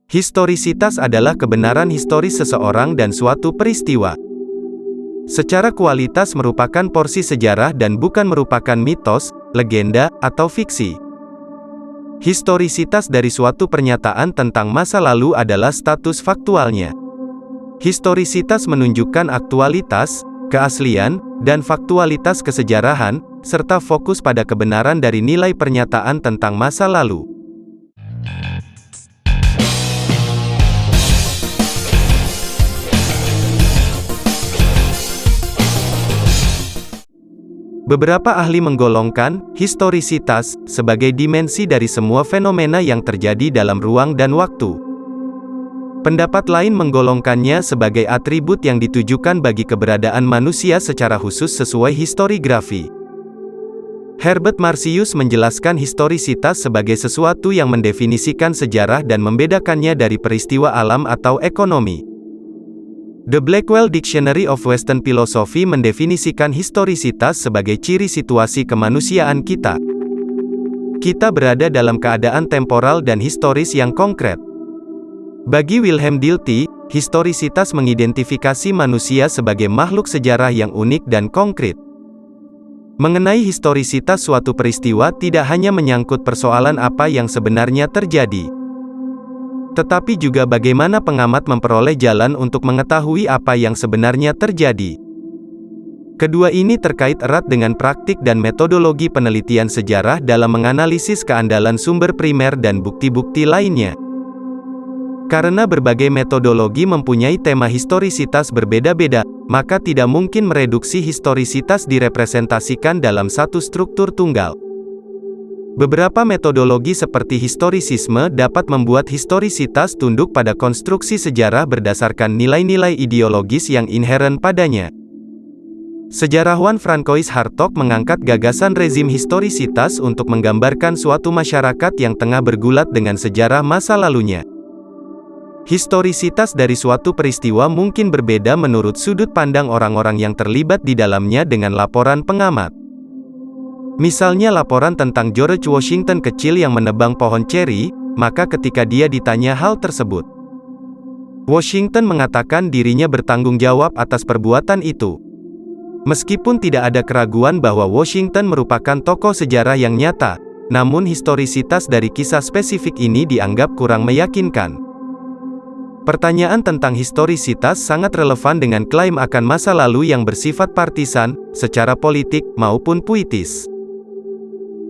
Historisitas adalah kebenaran historis seseorang dan suatu peristiwa. Secara kualitas merupakan porsi sejarah dan bukan merupakan mitos, legenda, atau fiksi. Historisitas dari suatu pernyataan tentang masa lalu adalah status faktualnya. Historisitas menunjukkan aktualitas, keaslian, dan faktualitas kesejarahan, serta fokus pada kebenaran dari nilai pernyataan tentang masa lalu. Beberapa ahli menggolongkan historisitas sebagai dimensi dari semua fenomena yang terjadi dalam ruang dan waktu. Pendapat lain menggolongkannya sebagai atribut yang ditujukan bagi keberadaan manusia secara khusus sesuai historiografi. Herbert Marcius menjelaskan historisitas sebagai sesuatu yang mendefinisikan sejarah dan membedakannya dari peristiwa alam atau ekonomi. The Blackwell Dictionary of Western Philosophy mendefinisikan historisitas sebagai ciri situasi kemanusiaan kita. Kita berada dalam keadaan temporal dan historis yang konkret. Bagi Wilhelm Dilthey, historisitas mengidentifikasi manusia sebagai makhluk sejarah yang unik dan konkret. Mengenai historisitas suatu peristiwa tidak hanya menyangkut persoalan apa yang sebenarnya terjadi, tetapi juga bagaimana pengamat memperoleh jalan untuk mengetahui apa yang sebenarnya terjadi. Kedua ini terkait erat dengan praktik dan metodologi penelitian sejarah dalam menganalisis keandalan sumber primer dan bukti-bukti lainnya. Karena berbagai metodologi mempunyai tema historisitas berbeda-beda, maka tidak mungkin mereduksi historisitas direpresentasikan dalam satu struktur tunggal. Beberapa metodologi seperti historisisme dapat membuat historisitas tunduk pada konstruksi sejarah berdasarkan nilai-nilai ideologis yang inheren padanya. Sejarawan Francois Hartog mengangkat gagasan rezim historisitas untuk menggambarkan suatu masyarakat yang tengah bergulat dengan sejarah masa lalunya. Historisitas dari suatu peristiwa mungkin berbeda menurut sudut pandang orang-orang yang terlibat di dalamnya dengan laporan pengamat. Misalnya laporan tentang George Washington kecil yang menebang pohon ceri, maka ketika dia ditanya hal tersebut, Washington mengatakan dirinya bertanggung jawab atas perbuatan itu. Meskipun tidak ada keraguan bahwa Washington merupakan tokoh sejarah yang nyata, namun historisitas dari kisah spesifik ini dianggap kurang meyakinkan. Pertanyaan tentang historisitas sangat relevan dengan klaim akan masa lalu yang bersifat partisan, secara politik, maupun puitis.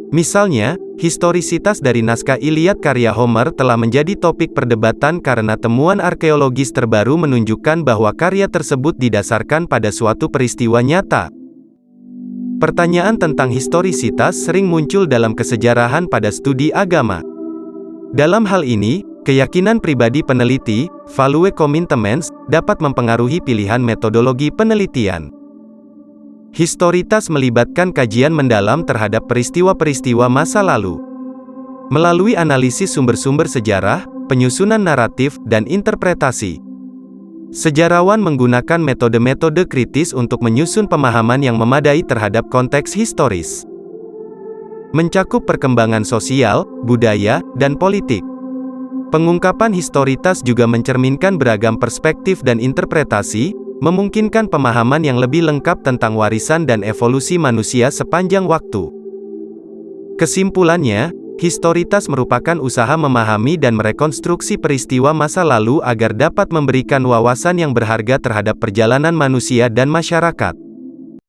Misalnya, historisitas dari naskah Iliad karya Homer telah menjadi topik perdebatan karena temuan arkeologis terbaru menunjukkan bahwa karya tersebut didasarkan pada suatu peristiwa nyata. Pertanyaan tentang historisitas sering muncul dalam kesejarahan pada studi agama. Dalam hal ini, keyakinan pribadi peneliti, value commitments, dapat mempengaruhi pilihan metodologi penelitian. Historitas melibatkan kajian mendalam terhadap peristiwa-peristiwa masa lalu. Melalui analisis sumber-sumber sejarah, penyusunan naratif, dan interpretasi, sejarawan menggunakan metode-metode kritis untuk menyusun pemahaman yang memadai terhadap konteks historis. Mencakup perkembangan sosial, budaya, dan politik. Pengungkapan historitas juga mencerminkan beragam perspektif dan interpretasi, memungkinkan pemahaman yang lebih lengkap tentang warisan dan evolusi manusia sepanjang waktu. Kesimpulannya, historitas merupakan usaha memahami dan merekonstruksi peristiwa masa lalu agar dapat memberikan wawasan yang berharga terhadap perjalanan manusia dan masyarakat.